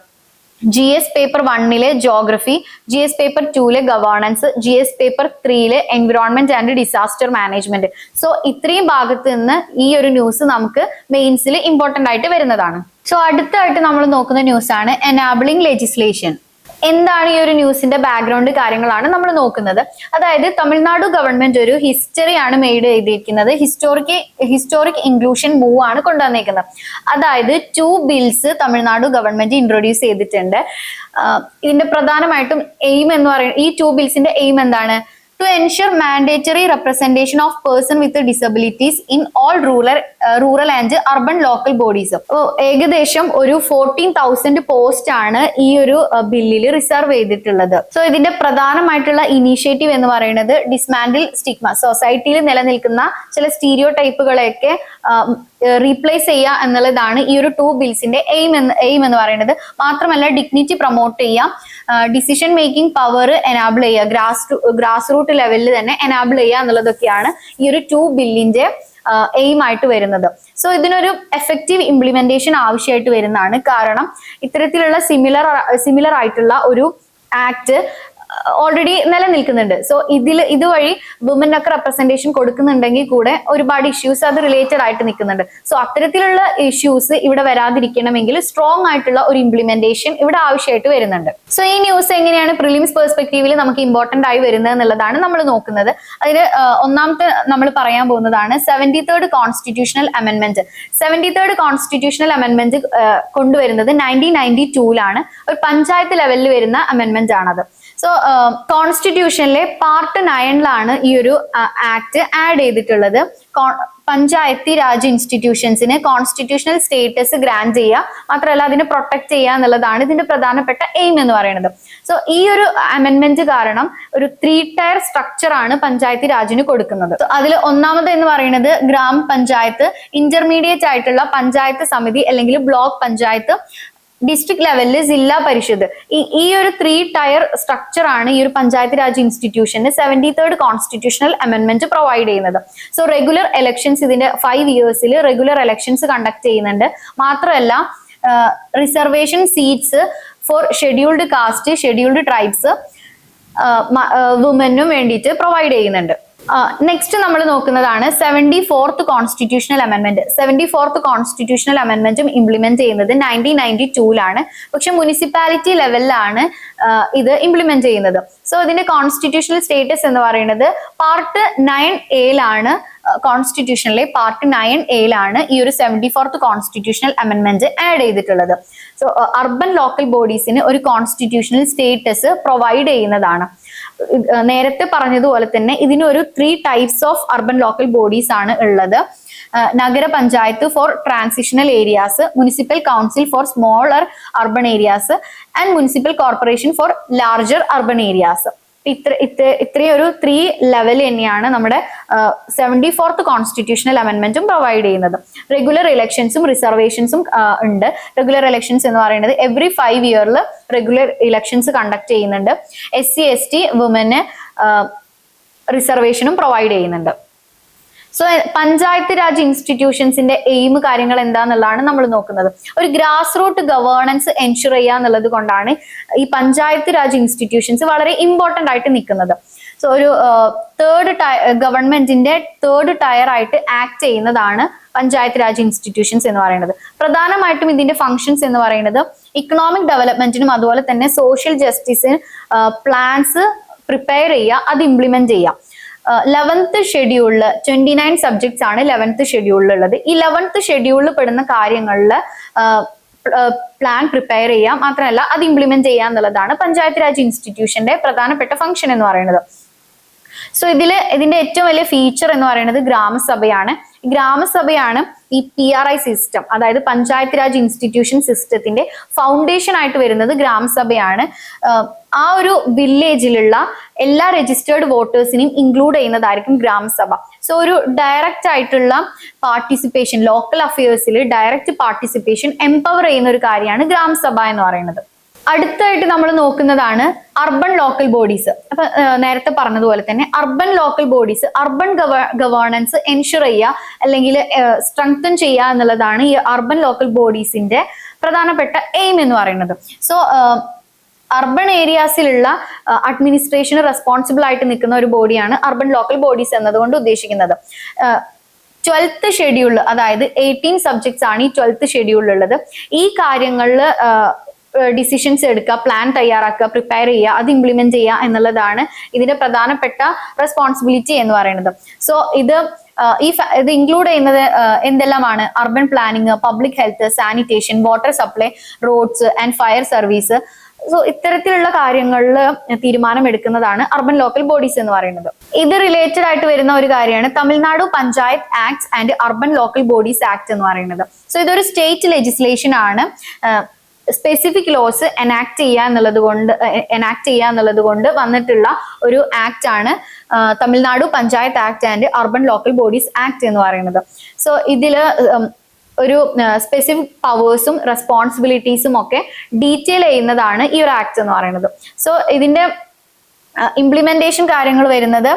GS paper 1 geography, GS paper 2 governance, GS paper 3 environment and disaster management. So ഇത്രയും ഭാഗത്ത് നിന്ന് ഈ ഒരു ന്യൂസ് നമുക്ക് മെയിൻസിൽ ഇമ്പോർട്ടന്റ് ആയിട്ട് വരുന്നതാണ്. സോ അടുത്തായിട്ട് നമ്മൾ നോക്കുന്ന ന്യൂസ് ആണ് എനാബിളിംഗ് ലെജിസ്ലേഷൻ. എന്താണ് ഈ ഒരു ന്യൂസിന്റെ ബാക്ക്ഗ്രൗണ്ട് കാര്യങ്ങളാണ് നമ്മൾ നോക്കുന്നത്. അതായത് തമിഴ്നാട് ഗവൺമെന്റ് ഒരു ഹിസ്റ്ററിയാണ് മെയ്ഡ് ചെയ്തിരിക്കുന്നത്. ഹിസ്റ്റോറിക് ഇൻക്ലൂഷൻ മൂവ് ആണ് കൊണ്ടുവന്നേക്കുന്നത്. അതായത് 2 ബിൽസ് തമിഴ്നാട് ഗവൺമെന്റ് ഇൻട്രൊഡ്യൂസ് ചെയ്തിട്ടുണ്ട്. ഇതിന്റെ പ്രധാനമായിട്ടും എയിം എന്ന് പറയുന്നത്, ഈ 2 ബിൽസിന്റെ എയിം എന്താണ്? To ensure mandatory representation of person with disabilities in all rural and urban local bodies. ഏകദേശം ഒരു 14,000 പോസ്റ്റ് ആണ് ഈ ഒരു ബില്ലിൽ റിസർവ് ചെയ്തിട്ടുള്ളത്. സോ ഇതിന്റെ പ്രധാനമായിട്ടുള്ള ഇനീഷ്യേറ്റീവ് എന്ന് പറയുന്നത് ഡിസ്മാൻഡിൽ സ്റ്റിഗ്മ, സൊസൈറ്റിയിൽ നിലനിൽക്കുന്ന ചില സ്റ്റീരിയോ ടൈപ്പുകളെയൊക്കെ റീപ്ലേസ് ചെയ്യുക എന്നുള്ളതാണ് ഈ ഒരു 2 ബിൽസിന്റെ എയിം എന്ന് പറയുന്നത്. മാത്രമല്ല ഡിഗ്നിറ്റി പ്രൊമോട്ട് ചെയ്യാം, ഡിസിഷൻ മേക്കിംഗ് പവർ എനാബിൾ ചെയ്യുക, ഗ്രാസ് റൂട്ട് ലെവലിൽ തന്നെ എനാബിൾ ചെയ്യുക എന്നുള്ളതൊക്കെയാണ് ഈ ഒരു 2 ബില്ലിന്റെ എയിം ആയിട്ട് വരുന്നത്. സോ ഇതിനൊരു എഫക്റ്റീവ് ഇംപ്ലിമെന്റേഷൻ ആവശ്യമായിട്ട് വരുന്നതാണ്. കാരണം ഇത്തരത്തിലുള്ള സിമിലർ ആയിട്ടുള്ള ഒരു ആക്ട് ഓൾറെഡി നിലനിൽക്കുന്നുണ്ട്. സോ ഇതുവഴി വുമനൊക്കെ റെപ്രസെന്റേഷൻ കൊടുക്കുന്നുണ്ടെങ്കിൽ കൂടെ ഒരുപാട് ഇഷ്യൂസ് അത് റിലേറ്റഡ് ആയിട്ട് നിൽക്കുന്നുണ്ട്. സോ അത്തരത്തിലുള്ള ഇഷ്യൂസ് ഇവിടെ വരാതിരിക്കണമെങ്കിൽ സ്ട്രോങ് ആയിട്ടുള്ള ഒരു ഇംപ്ലിമെന്റേഷൻ ഇവിടെ ആവശ്യമായിട്ട് വരുന്നുണ്ട്. സോ ഈ ന്യൂസ് എങ്ങനെയാണ് പ്രിലിംസ് പെർസ്പെക്റ്റീവിൽ നമുക്ക് ഇമ്പോർട്ടന്റ് ആയി വരുന്നത് എന്നുള്ളതാണ് നമ്മൾ നോക്കുന്നത്. അതിൽ ഒന്നാമത്തെ നമ്മൾ പറയാൻ പോകുന്നതാണ് 73rd constitutional amendment. 73rd constitutional amendment കൊണ്ടുവരുന്നത് 1992 ഒരു പഞ്ചായത്ത് ലെവലിൽ വരുന്ന അമെന്റ്മെന്റ് ആണത്. സോ കോൺസ്റ്റിറ്റ്യൂഷനിലെ പാർട്ട് 9 ഈ ഒരു ആക്ട് ആഡ് ചെയ്തിട്ടുള്ളത്. Panchayati Raj ഇൻസ്റ്റിറ്റ്യൂഷൻസിന് constitutional status grant ചെയ്യുക, മാത്രമല്ല അതിനെ പ്രൊട്ടക്ട് ചെയ്യുക എന്നുള്ളതാണ് ഇതിന്റെ പ്രധാനപ്പെട്ട എയിം എന്ന് പറയുന്നത്. സോ ഈ ഒരു അമെന്റ്മെന്റ് കാരണം ഒരു 3 ടയർ സ്ട്രക്ചർ ആണ് പഞ്ചായത്തി രാജിന് കൊടുക്കുന്നത്. അതിൽ ഒന്നാമത് എന്ന് പറയുന്നത് ഗ്രാമ പഞ്ചായത്ത്, ഇന്റർമീഡിയറ്റ് ആയിട്ടുള്ള പഞ്ചായത്ത് സമിതി അല്ലെങ്കിൽ ബ്ലോക്ക് പഞ്ചായത്ത്, ഡിസ്ട്രിക്ട് ലെവലിൽ ജില്ലാ പരിഷത്ത്. ഈ ഒരു 3 ടയർ സ്ട്രക്ചർ ആണ് ഈ ഒരു പഞ്ചായത്ത് രാജ് ഇൻസ്റ്റിറ്റ്യൂഷന് 73rd കോൺസ്റ്റിറ്റ്യൂഷണൽ അമെന്റ്മെന്റ് പ്രൊവൈഡ് ചെയ്യുന്നത്. സോ റെഗുലർ ഇലക്ഷൻസ് ഇതിന്റെ 5 ഇയേഴ്സിൽ റെഗുലർ ഇലക്ഷൻസ് കണ്ടക്ട് ചെയ്യുന്നുണ്ട്. മാത്രമല്ല reservation seats for scheduled caste, scheduled tribes, വുമനും വേണ്ടിയിട്ട് പ്രൊവൈഡ് ചെയ്യുന്നുണ്ട്. നെക്സ്റ്റ് നമ്മൾ നോക്കുന്നതാണ് 74th constitutional amendment. 74th constitutional അമെന്റ്മെന്റും ഇംപ്ലിമെന്റ് ചെയ്യുന്നത് 1992 പക്ഷെ മുനിസിപ്പാലിറ്റി ലെവലിലാണ് ഇത് ഇംപ്ലിമെന്റ് ചെയ്യുന്നത്. സോ ഇതിന്റെ കോൺസ്റ്റിറ്റ്യൂഷണൽ സ്റ്റേറ്റസ് എന്ന് പറയുന്നത് പാർട്ട് 9A കോൺസ്റ്റിറ്റ്യൂഷനിലെ പാർട്ട് 9A ഈ ഒരു 74th കോൺസ്റ്റിറ്റ്യൂഷണൽ അമെന്റ്മെന്റ് ആഡ് ചെയ്തിട്ടുള്ളത്. സോ അർബൻ ലോക്കൽ ബോഡീസിന് ഒരു കോൺസ്റ്റിറ്റ്യൂഷണൽ സ്റ്റേറ്റസ് പ്രൊവൈഡ് ചെയ്യുന്നതാണ്. നേരത്തെ പറഞ്ഞതുപോലെ തന്നെ ഇതിനൊരു 3 types of urban local bodies ആണ് ഉള്ളത്. നഗരപഞ്ചായത്ത് for transitional areas, municipal council for smaller urban areas and municipal corporation for larger urban areas. ഇത്രയും ഒരു 3 ലെവൽ തന്നെയാണ് നമ്മുടെ 74th കോൺസ്റ്റിറ്റ്യൂഷണൽ അമെന്റ്മെന്റും പ്രൊവൈഡ് ചെയ്യുന്നത്. റെഗുലർ ഇലക്ഷൻസും റിസർവേഷൻസും ഉണ്ട്. റെഗുലർ ഇലക്ഷൻസ് എന്ന് പറയുന്നത് എവറി 5 ഇയറിൽ റെഗുലർ ഇലക്ഷൻസ് കണ്ടക്ട് ചെയ്യുന്നുണ്ട്. SC ST വുമന് റിസർവേഷനും പ്രൊവൈഡ് ചെയ്യുന്നുണ്ട്. സോ പഞ്ചായത്ത് രാജ് ഇൻസ്റ്റിറ്റ്യൂഷൻസിന്റെ എയിം കാര്യങ്ങൾ എന്താന്നുള്ളതാണ് നമ്മൾ നോക്കുന്നത്. ഒരു ഗ്രാസ് റൂട്ട് ഗവേണൻസ് എൻഷുർ ചെയ്യുക എന്നുള്ളത് കൊണ്ടാണ് ഈ പഞ്ചായത്ത് രാജ് ഇൻസ്റ്റിറ്റ്യൂഷൻസ് വളരെ ഇമ്പോർട്ടന്റ് ആയിട്ട് നിൽക്കുന്നത്. സോ ഒരു ഗവൺമെന്റിന്റെ 3rd ടയർ ആയിട്ട് ആക്ട് ചെയ്യുന്നതാണ് പഞ്ചായത്ത് രാജ് ഇൻസ്റ്റിറ്റ്യൂഷൻസ് എന്ന് പറയുന്നത്. പ്രധാനമായിട്ടും ഇതിന്റെ ഫങ്ഷൻസ് എന്ന് പറയുന്നത് ഇക്കണോമിക് ഡെവലപ്മെന്റിനും അതുപോലെ തന്നെ സോഷ്യൽ ജസ്റ്റിസിന് പ്ലാൻസ് പ്രിപ്പയർ ചെയ്യുക, അത് ഇംപ്ലിമെന്റ് ചെയ്യുക. 11th ഷെഡ്യൂളിൽ 29 സബ്ജക്ട്സ് ആണ് 11th ഷെഡ്യൂളിൽ ഉള്ളത്. ഈ 11th ഷെഡ്യൂളിൽ പെടുന്ന കാര്യങ്ങളിൽ പ്ലാൻ പ്രിപ്പയർ ചെയ്യുക, മാത്രമല്ല അത് ഇംപ്ലിമെന്റ് ചെയ്യുക എന്നുള്ളതാണ് പഞ്ചായത്ത് രാജ് ഇൻസ്റ്റിറ്റ്യൂഷന്റെ പ്രധാനപ്പെട്ട ഫംഗ്ഷൻ എന്ന് പറയുന്നത്. സോ ഇതിന്റെ ഏറ്റവും വലിയ ഫീച്ചർ എന്ന് പറയുന്നത് ഗ്രാമസഭയാണ്. ഗ്രാമസഭയാണ് ഈ PRI സിസ്റ്റം, അതായത് പഞ്ചായത്ത് രാജ് ഇൻസ്റ്റിറ്റ്യൂഷൻ സിസ്റ്റത്തിന്റെ ഫൗണ്ടേഷൻ ആയിട്ട് വരുന്നത് ഗ്രാമസഭയാണ്. ആ ഒരു വില്ലേജിലുള്ള എല്ലാ രജിസ്റ്റേർഡ് വോട്ടേഴ്സിനെയും ഇൻക്ലൂഡ് ചെയ്യുന്നതായിരിക്കും ഗ്രാമസഭ. സോ ഒരു ഡയറക്റ്റ് ആയിട്ടുള്ള പാർട്ടിസിപ്പേഷൻ, ലോക്കൽ അഫയേഴ്സിൽ ഡയറക്റ്റ് പാർട്ടിസിപ്പേഷൻ എംപവർ ചെയ്യുന്ന ഒരു കാര്യമാണ് ഗ്രാമസഭ എന്ന് പറയുന്നത്. അടുത്തായിട്ട് നമ്മൾ നോക്കുന്നതാണ് അർബൻ ലോക്കൽ ബോഡീസ്. അപ്പൊ നേരത്തെ പറഞ്ഞതുപോലെ തന്നെ urban local bodies urban governance ensure ചെയ്യുക അല്ലെങ്കിൽ സ്ട്രെങ്തൻ ചെയ്യുക എന്നുള്ളതാണ് ഈ അർബൻ ലോക്കൽ ബോഡീസിന്റെ പ്രധാനപ്പെട്ട എയിം എന്ന് പറയുന്നത്. സോ അർബൻ ഏരിയാസിലുള്ള അഡ്മിനിസ്ട്രേഷന് റെസ്പോൺസിബിൾ ആയിട്ട് നിൽക്കുന്ന ഒരു ബോഡിയാണ് അർബൻ ലോക്കൽ ബോഡീസ് എന്നതുകൊണ്ട് ഉദ്ദേശിക്കുന്നത്. 12th ഷെഡ്യൂളിൽ, അതായത് 18 സബ്ജക്ട്സ് ആണ് ഈ 12th ഷെഡ്യൂളിലുള്ളത്. ഈ കാര്യങ്ങളിൽ ഡിസിഷൻസ് എടുക്കുക, പ്ലാൻ തയ്യാറാക്കുക, പ്രിപ്പയർ ചെയ്യുക, അത് ഇംപ്ലിമെന്റ് ചെയ്യുക എന്നുള്ളതാണ് ഇതിന്റെ പ്രധാനപ്പെട്ട റെസ്പോൺസിബിലിറ്റി എന്ന് പറയുന്നത്. സോ ഇത് ഇൻക്ലൂഡ് ചെയ്യുന്നത് എന്തെല്ലാമാണ്? Urban planning, public health, sanitation, water supply, roads and fire service. So ഇത്തരത്തിലുള്ള കാര്യങ്ങളിൽ തീരുമാനമെടുക്കുന്നതാണ് അർബൻ ലോക്കൽ ബോഡീസ് എന്ന് പറയുന്നത്. ഇത് റിലേറ്റഡ് ആയിട്ട് വരുന്ന ഒരു കാര്യമാണ് Tamil Nadu panchayat acts and urban local bodies act എന്ന് പറയുന്നത്. സോ ഇതൊരു സ്റ്റേറ്റ് ലെജിസ്ലേഷൻ ആണ്. സ്പെസിഫിക് ലോസ് എനാക്ട് ചെയ്യുക എന്നുള്ളത് കൊണ്ട് വന്നിട്ടുള്ള ഒരു ആക്ട് ആണ് Tamil Nadu panchayat act and urban local bodies act എന്ന് പറയുന്നത്. സോ ഇതില് ഒരു സ്പെസിഫിക് പവേഴ്സും റെസ്പോൺസിബിലിറ്റീസും ഒക്കെ ഡീറ്റെയിൽ ചെയ്യുന്നതാണ് ഈ ഒരു ആക്ട് എന്ന് പറയുന്നത്. സോ ഇതിന്റെ ഇംപ്ലിമെന്റേഷൻ കാര്യങ്ങൾ വരുന്നത്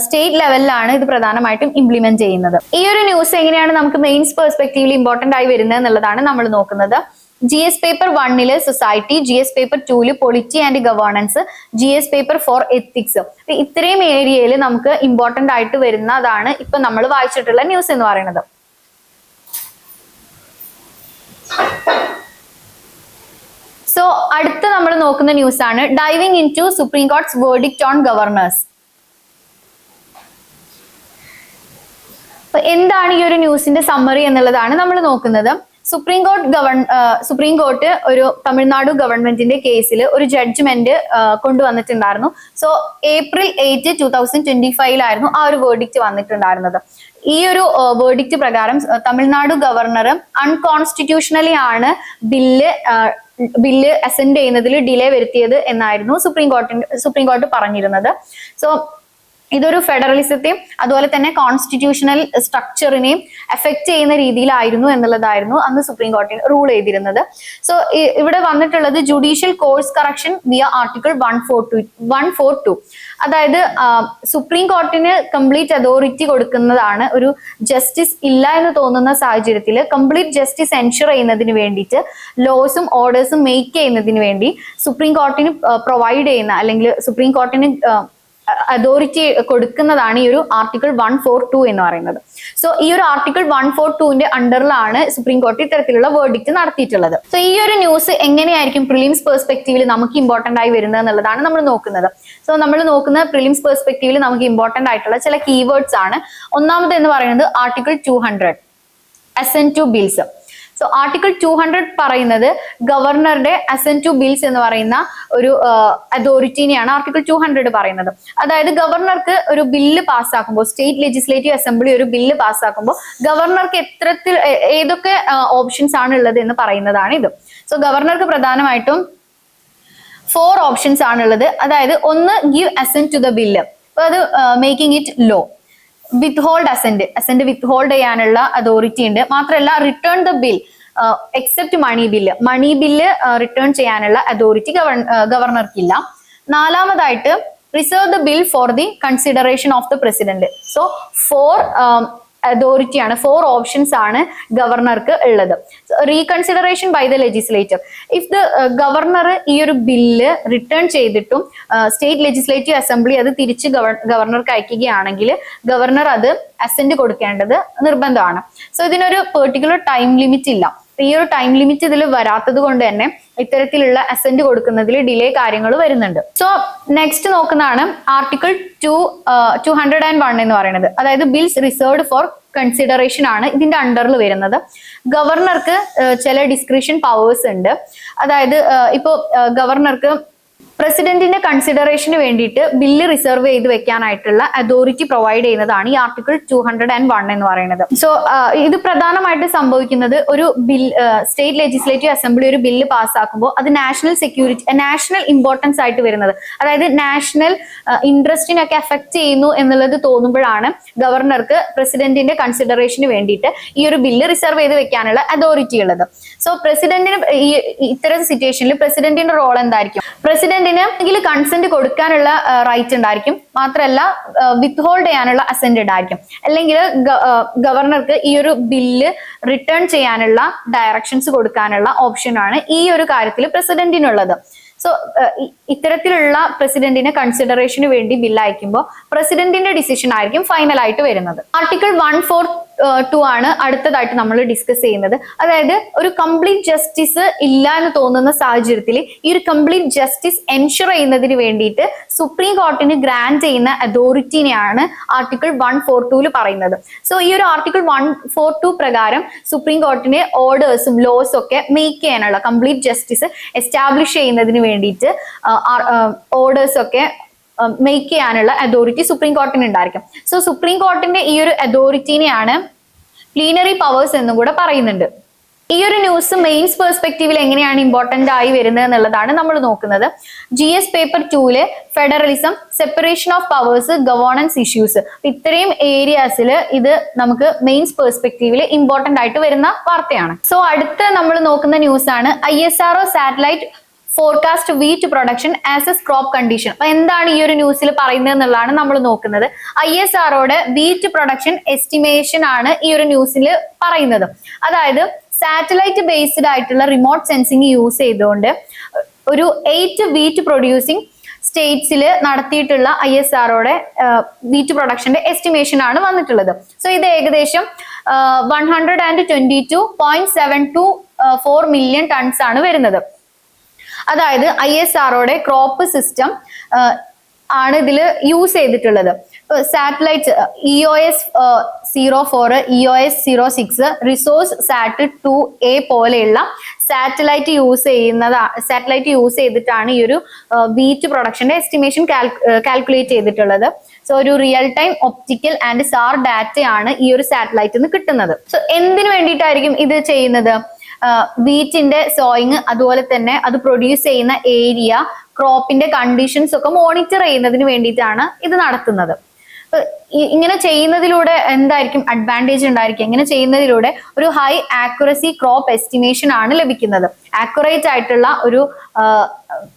സ്റ്റേറ്റ് ലെവലിലാണ് ഇത് പ്രധാനമായിട്ടും ഇംപ്ലിമെന്റ് ചെയ്യുന്നത്. ഈ ഒരു ന്യൂസ് എങ്ങനെയാണ് നമുക്ക് മെയിൻസ് പെർസ്പെക്റ്റീവിൽ ഇമ്പോർട്ടന്റ് ആയി വരുന്നത് എന്നുള്ളതാണ് നമ്മൾ നോക്കുന്നത്. GS paper 1 society, GS paper 2 polity and governance, GS paper 4 ethics. ഇത്രയും ഏരിയയിൽ നമുക്ക് ഇമ്പോർട്ടന്റ് ആയിട്ട് വരുന്നതാണ് ഇപ്പൊ നമ്മൾ വായിച്ചിട്ടുള്ള ന്യൂസ് എന്ന് പറയുന്നത്. സോ അടുത്ത നമ്മൾ നോക്കുന്ന ന്യൂസ് ആണ് diving into supreme court's verdict on governors. എന്താണ് ഈ ഒരു ന്യൂസിന്റെ സമ്മറി എന്നുള്ളതാണ് നമ്മൾ നോക്കുന്നത്. സുപ്രീം കോർട്ട് ഒരു തമിഴ്നാട് ഗവൺമെന്റിന്റെ കേസിൽ ഒരു ജഡ്ജ്മെന്റ് കൊണ്ടുവന്നിട്ടുണ്ടായിരുന്നു. സോ April 8, 2025 ആ ഒരു വേർഡിക്റ്റ് വന്നിട്ടുണ്ടായിരുന്നത്. ഈ ഒരു വേർഡിക്റ്റ് പ്രകാരം തമിഴ്നാട് ഗവർണർ അൺകോൺസ്റ്റിറ്റ്യൂഷണലി ആണ് ബില്ല് അസെൻഡ് ചെയ്യുന്നതിൽ ഡിലേ വരുത്തിയത് എന്നായിരുന്നു സുപ്രീം കോർട്ട് പറഞ്ഞിരുന്നത്. സോ ഇതൊരു ഫെഡറലിസത്തെയും അതുപോലെ തന്നെ കോൺസ്റ്റിറ്റ്യൂഷണൽ സ്ട്രക്ചറിനെയും എഫക്ട് ചെയ്യുന്ന രീതിയിലായിരുന്നു എന്നുള്ളതായിരുന്നു അന്ന് സുപ്രീം കോടതി റൂൾ ചെയ്തിരുന്നത്. സോ ഇവിടെ വന്നിട്ടുള്ളത് judicial course correction via article 142. അതായത് സുപ്രീം കോർട്ടിന് കംപ്ലീറ്റ് അതോറിറ്റി കൊടുക്കുന്നതാണ്. ഒരു ജസ്റ്റിസ് ഇല്ല എന്ന് തോന്നുന്ന സാഹചര്യത്തിൽ കംപ്ലീറ്റ് ജസ്റ്റിസ് എൻഷുർ ചെയ്യുന്നതിന് വേണ്ടിയിട്ട് ലോസും ഓർഡേഴ്സും മേക്ക് ചെയ്യുന്നതിന് വേണ്ടി സുപ്രീം കോർട്ടിന് പ്രൊവൈഡ് ചെയ്യുന്ന അല്ലെങ്കിൽ സുപ്രീം കോർട്ടിന് അതോറിറ്റി കൊടുക്കുന്നതാണ് ഈ ഒരു ആർട്ടിക്കിൾ 142 എന്ന് പറയുന്നത്. സോ ഈ ഒരു ആർട്ടിക്കിൾ 142ന്റെ അണ്ടറിലാണ് സുപ്രീം കോടതി ഇത്തരത്തിലുള്ള വേർഡിക്റ്റ് നടത്തിയിട്ടുള്ളത്. സോ ഈ ഒരു ന്യൂസ് എങ്ങനെയായിരിക്കും പ്രിലിംസ് പെർസ്പെക്റ്റീവിൽ നമുക്ക് ഇമ്പോർട്ടന്റ് ആയി വരുന്നത് എന്നുള്ളതാണ് നമ്മൾ നോക്കുന്നത്. സോ നമ്മൾ നോക്കുന്ന പ്രിലിംസ് പെർസ്പെക്റ്റീവിൽ നമുക്ക് ഇമ്പോർട്ടന്റ് ആയിട്ടുള്ള ചില കീവേഡ്സ് ആണ്. ഒന്നാമത് എന്ന് പറയുന്നത് article 200 assent to bills. So article 200 പറയുന്നത് ഗവർണറുടെ അസെന്റ് ടു ബിൽസ് എന്ന് പറയുന്ന ഒരു അതോറിറ്റിനെയാണ് ആർട്ടിക്കിൾ 200 പറയുന്നത്. അതായത് ഗവർണർക്ക് ഒരു ബില്ല് പാസ്സാക്കുമ്പോൾ, സ്റ്റേറ്റ് ലെജിസ്ലേറ്റീവ് അസംബ്ലി ഒരു ബില്ല് പാസ്സാക്കുമ്പോൾ ഗവർണർക്ക് ഏതൊക്കെ ഓപ്ഷൻസ് ആണ് ഉള്ളത് എന്ന് പറയുന്നതാണ് ഇത്. സോ ഗവർണർക്ക് പ്രധാനമായിട്ടും 4 ഓപ്ഷൻസ് ആണുള്ളത്. അതായത് ഒന്ന് give assent to the bill, അത് making it law. Withhold assent withhold ചെയ്യാനുള്ള അതോറിറ്റി ഉണ്ട്. മാത്രമല്ല return the bill except money bill return ചെയ്യാനുള്ള അതോറിറ്റി ഗവർണർക്കില്ല. നാലാമതായിട്ട് reserve the bill for the consideration of the president. So 4 അതോറിറ്റിയാണ്, 4 ഓപ്ഷൻസ് ആണ് ഗവർണർക്ക് ഉള്ളത്. Reconsideration by the legislature. If the governor ഈ ഒരു ബില്ല് റിട്ടേൺ ചെയ്തിട്ടും സ്റ്റേറ്റ് ലെജിസ്ലേറ്റീവ് അസംബ്ലി അത് തിരിച്ച് ഗവർണർക്ക് അയക്കുകയാണെങ്കിൽ ഗവർണർ അത് അസെന്റ് കൊടുക്കേണ്ടത് നിർബന്ധമാണ്. സോ ഇതിനൊരു പെർട്ടിക്കുലർ ടൈം ലിമിറ്റ് ഇല്ല. ഈ ഒരു ടൈം ലിമിറ്റ് ഇതിൽ വരാത്തത് കൊണ്ട് തന്നെ ഇത്തരത്തിലുള്ള അസെന്റ് കൊടുക്കുന്നതിൽ ഡിലേ കാര്യങ്ങൾ വരുന്നുണ്ട്. സോ നെക്സ്റ്റ് നോക്കുന്നതാണ് ആർട്ടിക്കിൾ 201 എന്ന് പറയുന്നത്. അതായത് ബിൽസ് റിസർവ്ഡ് ഫോർ കൺസിഡറേഷൻ ആണ് ഇതിന്റെ അണ്ടറിൽ വരുന്നത്. ഗവർണർക്ക് ചില ഡിസ്ക്രിപ്ഷൻ പവേഴ്സ് ഉണ്ട്. അതായത് ഇപ്പോ ഗവർണർക്ക് പ്രസിഡന്റിന്റെ കൺസിഡറേഷന് വേണ്ടിയിട്ട് ബില്ല് റിസർവ് ചെയ്ത് വെക്കാനായിട്ടുള്ള അതോറിറ്റി പ്രൊവൈഡ് ചെയ്യുന്നതാണ് ഈ ആർട്ടിക്കിൾ 201 എന്ന് പറയുന്നത്. സോ ഇത് പ്രധാനമായിട്ട് സംഭവിക്കുന്നത് ഒരു സ്റ്റേറ്റ് ലെജിസ്ലേറ്റീവ് അസംബ്ലി ഒരു ബില്ല് പാസ്സാക്കുമ്പോൾ അത് നാഷണൽ ഇമ്പോർട്ടൻസ് ആയിട്ട് വരുന്നത്, അതായത് നാഷണൽ ഇൻട്രസ്റ്റിനൊക്കെ എഫക്ട് ചെയ്യുന്നു എന്നുള്ളത് തോന്നുമ്പോഴാണ് ഗവർണർക്ക് പ്രസിഡന്റിന്റെ കൺസിഡറേഷന് വേണ്ടിയിട്ട് ഈ ഒരു ബില്ല് റിസർവ് ചെയ്ത് വെക്കാനുള്ള അതോറിറ്റി ഉള്ളത്. സോ പ്രസിഡന്റിന് ഇത്തരം സിറ്റുവേഷനിൽ പ്രസിഡന്റിന്റെ റോൾ എന്തായിരിക്കും? പ്രസിഡന്റിന് കൺസെന്റ് കൊടുക്കാനുള്ള റൈറ്റ് ഉണ്ടായിരിക്കും. മാത്രമല്ല വിത്ത്ഹോൾഡ് ചെയ്യാനുള്ള അസെന്റ് ഉണ്ടായിരിക്കും. അല്ലെങ്കിൽ ഗവർണർക്ക് ഈ ഒരു ബില്ല് റിട്ടേൺ ചെയ്യാനുള്ള ഡയറക്ഷൻസ് കൊടുക്കാനുള്ള ഓപ്ഷനാണ് ഈ ഒരു കാര്യത്തിൽ പ്രസിഡന്റിനുള്ളത്. സോ ഇത്തരത്തിലുള്ള പ്രസിഡന്റിനെ കൺസിഡറേഷന് വേണ്ടി ബില്ല് അയക്കുമ്പോൾ പ്രസിഡന്റിന്റെ ഡിസിഷൻ ആയിരിക്കും ഫൈനൽ ആയിട്ട് വരുന്നത്. ആർട്ടിക്കിൾ 142 ആണ് അടുത്തതായിട്ട് നമ്മൾ ഡിസ്കസ് ചെയ്യുന്നത്. അതായത് ഒരു കംപ്ലീറ്റ് ജസ്റ്റിസ് ഇല്ല എന്ന് തോന്നുന്ന സാഹചര്യത്തിൽ ഈ ഒരു കംപ്ലീറ്റ് ജസ്റ്റിസ് എൻഷുർ ചെയ്യുന്നതിന് വേണ്ടിയിട്ട് സുപ്രീം കോർട്ടിന് ഗ്രാന്റ് ചെയ്യുന്ന അതോറിറ്റിനെയാണ് ആർട്ടിക്കിൾ 142 പറയുന്നത്. സോ ഈ ഒരു ആർട്ടിക്കിൾ 142 പ്രകാരം സുപ്രീം കോർട്ടിന് ഓർഡേഴ്സും ലോസും ഒക്കെ മേക്ക് ചെയ്യാനുള്ള, കംപ്ലീറ്റ് ജസ്റ്റിസ് എസ്റ്റാബ്ലിഷ് ചെയ്യുന്നതിന് വേണ്ടിയിട്ട് ഓർഡേഴ്സ് ഒക്കെ മേക്ക് ചെയ്യാനുള്ള അതോറിറ്റി സുപ്രീം കോർട്ടിന് ഉണ്ടായിരിക്കും. സോ സുപ്രീം കോർട്ടിന്റെ ഈ ഒരു അതോറിറ്റിനെയാണ് പ്ലീനറി പവേഴ്സ് എന്നും കൂടെ പറയുന്നുണ്ട്. ഈ ഒരു ന്യൂസ് മെയിൻസ് പെർസ്പെക്റ്റീവിൽ എങ്ങനെയാണ് ഇമ്പോർട്ടന്റ് ആയി വരുന്നത് എന്നുള്ളതാണ് നമ്മൾ നോക്കുന്നത്. GS paper 2 federalism, separation of powers, governance issues, ഇത്രയും ഏരിയാസിൽ ഇത് നമുക്ക് മെയിൻസ് പെർസ്പെക്റ്റീവിൽ ഇമ്പോർട്ടന്റ് ആയിട്ട് വരുന്ന വാർത്തയാണ്. സോ അടുത്ത നമ്മൾ നോക്കുന്ന ന്യൂസ് ആണ് ISRO satellite forecast wheat production as A crop condition. അപ്പൊ എന്താണ് ഈ ഒരു ന്യൂസിൽ പറയുന്നത് എന്നുള്ളതാണ് നമ്മൾ നോക്കുന്നത്. ISROയുടെ വീറ്റ് പ്രൊഡക്ഷൻ എസ്റ്റിമേഷൻ ആണ് ഈ ഒരു ന്യൂസിൽ പറയുന്നത്. അതായത് സാറ്റലൈറ്റ് ബേസ്ഡ് ആയിട്ടുള്ള റിമോട്ട് സെൻസിങ് യൂസ് ചെയ്തുകൊണ്ട് ഒരു 8 വീറ്റ് പ്രൊഡ്യൂസിങ് സ്റ്റേറ്റ്സിൽ നടത്തിയിട്ടുള്ള ISROയുടെ വീറ്റ് പ്രൊഡക്ഷന്റെ എസ്റ്റിമേഷൻ ആണ് വന്നിട്ടുള്ളത്. സോ ഇത് ഏകദേശം 122.724 മില്യൺ ടൺസ് ആണ് വരുന്നത്. അതായത് ISROയുടെ ക്രോപ്പ് സിസ്റ്റം ആണ് ഇതിൽ യൂസ് ചെയ്തിട്ടുള്ളത്. സാറ്റലൈറ്റ് EOS 04, EOS 06, റിസോഴ്സ് സാറ്റ് 2A പോലെയുള്ള സാറ്റലൈറ്റ് യൂസ് ചെയ്തിട്ടാണ് ഈ ഒരു വീറ്റ് പ്രൊഡക്ഷന്റെ എസ്റ്റിമേഷൻ കാൽക്കുലേറ്റ് ചെയ്തിട്ടുള്ളത്. സോ ഒരു real time optical and SAR ഡാറ്റയാണ് ഈ ഒരു സാറ്റലൈറ്റിൽ നിന്ന് കിട്ടുന്നത്. സോ എന്തിനു വേണ്ടിയിട്ടായിരിക്കും ഇത് ചെയ്യുന്നത്? വീറ്റിന്റെ സോയിങ്, അതുപോലെ തന്നെ അത് പ്രൊഡ്യൂസ് ചെയ്യുന്ന ഏരിയ, ക്രോപ്പിന്റെ കണ്ടീഷൻസ് ഒക്കെ മോണിറ്റർ ചെയ്യുന്നതിന് വേണ്ടിയിട്ടാണ് ഇത് നടത്തുന്നത്. ഇങ്ങനെ ചെയ്യുന്നതിലൂടെ എന്തായിരിക്കും അഡ്വാൻറ്റേജ് ഉണ്ടായിരിക്കും? ഇങ്ങനെ ചെയ്യുന്നതിലൂടെ ഒരു ഹൈ ആക്യുറസി ക്രോപ്പ് എസ്റ്റിമേഷൻ ആണ് ലഭിക്കുന്നത്. ആക്യുറേറ്റ് ആയിട്ടുള്ള ഒരു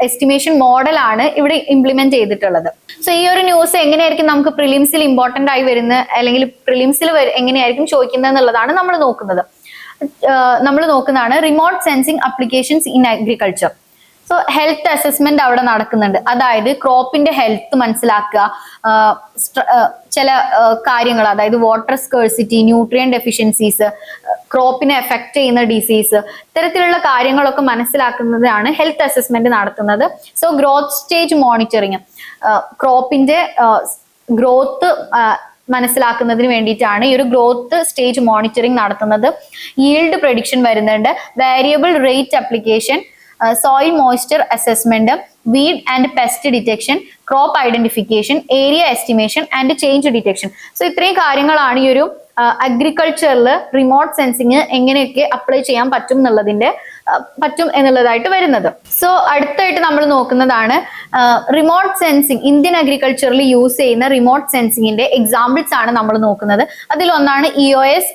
എസ്റ്റിമേഷൻ മോഡലാണ് ഇവിടെ ഇംപ്ലിമെന്റ് ചെയ്തിട്ടുള്ളത്. സോ ഈ ഒരു ന്യൂസ് എങ്ങനെയായിരിക്കും നമുക്ക് പ്രിലിംസിൽ ഇമ്പോർട്ടന്റ് ആയി വരുന്നത്, അല്ലെങ്കിൽ പ്രിലിംസിൽ എങ്ങനെയായിരിക്കും ചോദിക്കുന്നത് എന്നുള്ളതാണ് നമ്മൾ നോക്കുന്നതാണ് remote sensing applications in agriculture. So health assessment അവിടെ നടക്കുന്നുണ്ട്. അതായത് ക്രോപ്പിന്റെ ഹെൽത്ത് മനസ്സിലാക്കുക, ചില കാര്യങ്ങൾ, അതായത് വാട്ടർ സ്കേഴ്സിറ്റി, ന്യൂട്രിയൻ ഡെഫിഷ്യൻസീസ്, ക്രോപ്പിനെ എഫക്ട് ചെയ്യുന്ന ഡിസീസ്, ഇത്തരത്തിലുള്ള കാര്യങ്ങളൊക്കെ മനസ്സിലാക്കുന്നതാണ് ഹെൽത്ത് അസസ്മെന്റ് നടത്തുന്നത്. സോ ഗ്രോത്ത് സ്റ്റേജ് മോണിറ്ററിങ്, ക്രോപ്പിന്റെ ഗ്രോത്ത് മനസ്സിലാക്കുന്നതിന് വേണ്ടിയിട്ടാണ് ഈ ഒരു ഗ്രോത്ത് സ്റ്റേജ് മോണിറ്ററിംഗ് നടത്തുന്നത്. ഈൽഡ് പ്രഡിക്ഷൻ വരുന്നുണ്ട്, variable rate application, soil moisture assessment, weed and pest detection, crop identification, area estimation and change detection. So ഇത്രയും കാര്യങ്ങളാണ് ഈ ഒരു അഗ്രികൾച്ചറിൽ റിമോട്ട് സെൻസിങ് എങ്ങനെയൊക്കെ അപ്ലൈ ചെയ്യാൻ പറ്റും എന്നുള്ളതായിട്ട് വരുന്നത്. സോ അടുത്തായിട്ട് നമ്മൾ നോക്കുന്നതാണ് റിമോട്ട് സെൻസിങ്. ഇന്ത്യൻ അഗ്രികൾച്ചറിൽ യൂസ് ചെയ്യുന്ന റിമോട്ട് സെൻസിങ്ങിന്റെ എക്സാമ്പിൾസ് ആണ് നമ്മൾ നോക്കുന്നത്. അതിലൊന്നാണ് EOS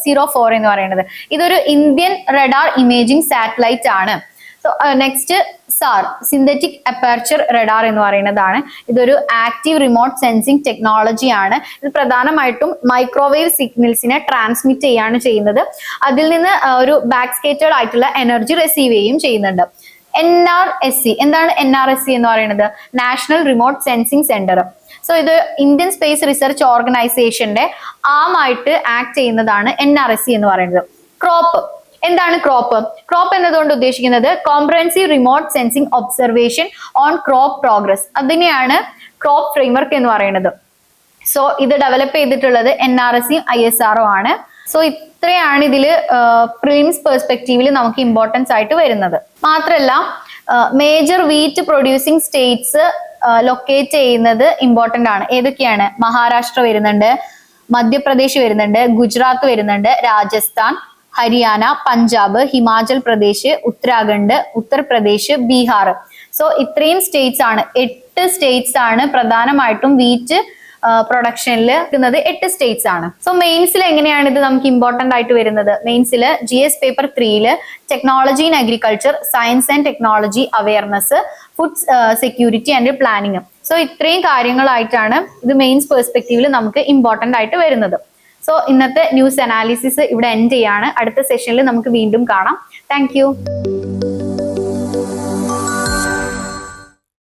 04 എന്ന് പറയുന്നത്. ഇതൊരു ഇന്ത്യൻ റഡാർ ഇമേജിംഗ് സാറ്റലൈറ്റ് ആണ്. So next SAR, synthetic aperture radar എന്ന് പറയുന്നതാണ്. ഇതൊരു ആക്റ്റീവ് റിമോട്ട് സെൻസിങ് ടെക്നോളജി ആണ്. ഇത് പ്രധാനമായിട്ടും മൈക്രോവേവ് സിഗ്നൽസിനെ ട്രാൻസ്മിറ്റ് ചെയ്യാണ് ചെയ്യുന്നത്. അതിൽ നിന്ന് ഒരു ബാക്ക് സ്കേറ്റേർഡ് ആയിട്ടുള്ള എനർജി റിസീവ് ചെയ്യുകയും ചെയ്യുന്നുണ്ട്. NRSC, എന്താണ് NRSC എന്ന് പറയുന്നത്? National remote sensing centre. So ഇത് ഇന്ത്യൻ സ്പേസ് റിസർച്ച് ഓർഗനൈസേഷന്റെ ആയിട്ട് ആക്ട് ചെയ്യുന്നതാണ് NRSC എന്ന് പറയുന്നത്. ക്രോപ്പ്, എന്താണ് ക്രോപ്പ്? ക്രോപ്പ് എന്നതുകൊണ്ട് ഉദ്ദേശിക്കുന്നത് comprehensive remote sensing observation on crop progress. അതിനെയാണ് ക്രോപ്പ് ഫ്രെയിംവർക്ക് എന്ന് പറയുന്നത്. സോ ഇത് ഡെവലപ്പ് ചെയ്തിട്ടുള്ളത് NRSC ISRO ആണ്. സോ ഇത്രയാണ് ഇതിൽ പ്രിലിംസ് പെർസ്പെക്റ്റീവിൽ നമുക്ക് ഇമ്പോർട്ടൻസ് ആയിട്ട് വരുന്നത്. മാത്രമല്ല major wheat producing States locate ചെയ്യുന്നത് ഇമ്പോർട്ടന്റ് ആണ്. ഏതൊക്കെയാണ്? മഹാരാഷ്ട്ര വരുന്നുണ്ട്, മധ്യപ്രദേശ് വരുന്നുണ്ട്, ഗുജറാത്ത് വരുന്നുണ്ട്, രാജസ്ഥാൻ, ഹരിയാന, പഞ്ചാബ്, ഹിമാചൽ പ്രദേശ്, ഉത്തരാഖണ്ഡ്, ഉത്തർപ്രദേശ്, ബീഹാർ. സോ ഇത്രയും സ്റ്റേറ്റ്സ് ആണ്, 8 സ്റ്റേറ്റ്സ് ആണ് പ്രധാനമായിട്ടും വീറ്റ് പ്രൊഡക്ഷനിൽ എത്തുന്നത്. 8 സ്റ്റേറ്റ്സ് ആണ്. സോ മെയിൻസിൽ എങ്ങനെയാണ് ഇത് നമുക്ക് ഇമ്പോർട്ടന്റ് ആയിട്ട് വരുന്നത്? മെയിൻസിൽ GS paper 3 technology in agriculture, science and technology awareness, food security and planning. So ഇത്രയും കാര്യങ്ങളായിട്ടാണ് ഇത് മെയിൻസ് പെർസ്പെക്റ്റീവിൽ നമുക്ക് ഇമ്പോർട്ടന്റ് ആയിട്ട് വരുന്നത്. സോ ഇന്നത്തെ ന്യൂസ് അനാലിസിസ് ഇവിടെ എൻഡ് ചെയ്യാണ്. അടുത്ത സെഷനിൽ നമുക്ക് വീണ്ടും കാണാം. താങ്ക്